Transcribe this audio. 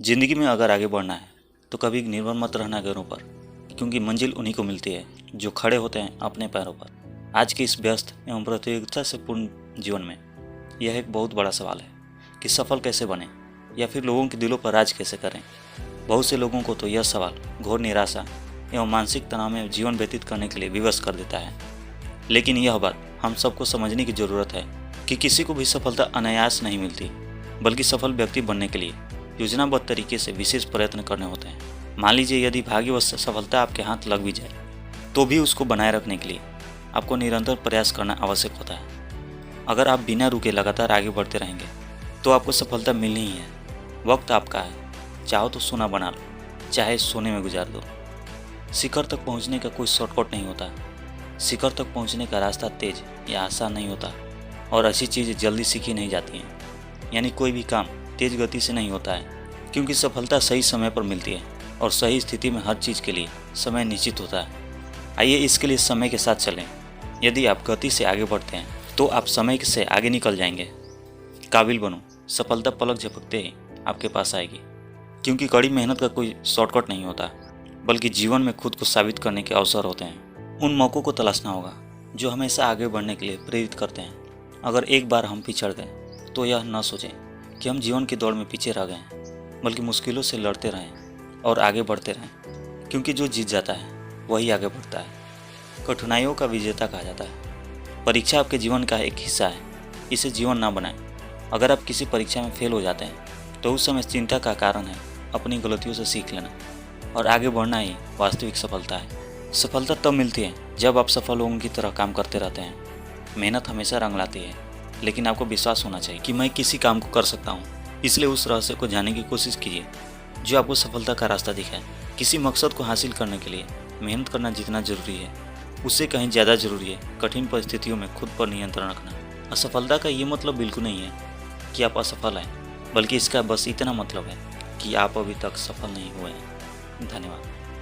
जिंदगी में अगर आगे बढ़ना है तो कभी निर्भर मत रहना घरों पर, क्योंकि मंजिल उन्हीं को मिलती है जो खड़े होते हैं अपने पैरों पर। आज के इस व्यस्त एवं प्रतियोगिता से पूर्ण जीवन में यह एक बहुत बड़ा सवाल है कि सफल कैसे बने या फिर लोगों के दिलों पर राज कैसे करें। बहुत से लोगों को तो यह सवाल घोर निराशा एवं मानसिक तनाव में जीवन व्यतीत करने के लिए विवश कर देता है। लेकिन यह बात हम सबको समझने की ज़रूरत है कि किसी को भी सफलता अनायास नहीं मिलती, बल्कि सफल व्यक्ति बनने के लिए योजनाबद्ध तरीके से विशेष प्रयत्न करने होते हैं। मान लीजिए यदि भाग्यवश सफलता आपके हाथ लग भी जाए तो भी उसको बनाए रखने के लिए आपको निरंतर प्रयास करना आवश्यक होता है। अगर आप बिना रुके लगातार आगे बढ़ते रहेंगे तो आपको सफलता मिलनी ही है। वक्त आपका है, चाहो तो सोना बना लो, चाहे सोने में गुजार दो। शिखर तक पहुंचने का कोई शॉर्टकट नहीं होता। शिखर तक पहुंचने का रास्ता तेज या आसान नहीं होता, और ऐसी चीज़ें जल्दी सीखी नहीं जाती हैं। यानी कोई भी काम तेज गति से नहीं होता है, क्योंकि सफलता सही समय पर मिलती है और सही स्थिति में हर चीज़ के लिए समय निश्चित होता है। आइए इसके लिए समय के साथ चलें। यदि आप गति से आगे बढ़ते हैं तो आप समय से आगे निकल जाएंगे। काबिल बनो, सफलता पलक झपकते ही आपके पास आएगी, क्योंकि कड़ी मेहनत का कोई शॉर्टकट नहीं होता, बल्कि जीवन में खुद को साबित करने के अवसर होते हैं। उन मौक़ों को तलाशना होगा जो हमेशा आगे बढ़ने के लिए प्रेरित करते हैं। अगर एक बार हम पिछड़ गए तो यह न सोचें कि हम जीवन की दौड़ में पीछे रह गए, बल्कि मुश्किलों से लड़ते रहें और आगे बढ़ते रहें, क्योंकि जो जीत जाता है वही आगे बढ़ता है। कठिनाइयों का विजेता कहा जाता है। परीक्षा आपके जीवन का एक हिस्सा है, इसे जीवन ना बनाएं। अगर आप किसी परीक्षा में फेल हो जाते हैं तो उस समय चिंता का कारण है अपनी गलतियों से सीख लेना और आगे बढ़ना ही वास्तविक सफलता है। सफलता तब मिलती है जब आप सफल लोगों की तरह काम करते रहते हैं। मेहनत हमेशा रंग लाती है, लेकिन आपको विश्वास होना चाहिए कि मैं किसी काम को कर सकता हूँ। इसलिए उस रहस्य को जानने की कोशिश कीजिए जो आपको सफलता का रास्ता दिखाए। किसी मकसद को हासिल करने के लिए मेहनत करना जितना जरूरी है, उससे कहीं ज़्यादा जरूरी है कठिन परिस्थितियों में खुद पर नियंत्रण रखना। असफलता का ये मतलब बिल्कुल नहीं है कि आप असफल हैं, बल्कि इसका बस इतना मतलब है कि आप अभी तक सफल नहीं हुए हैं। धन्यवाद।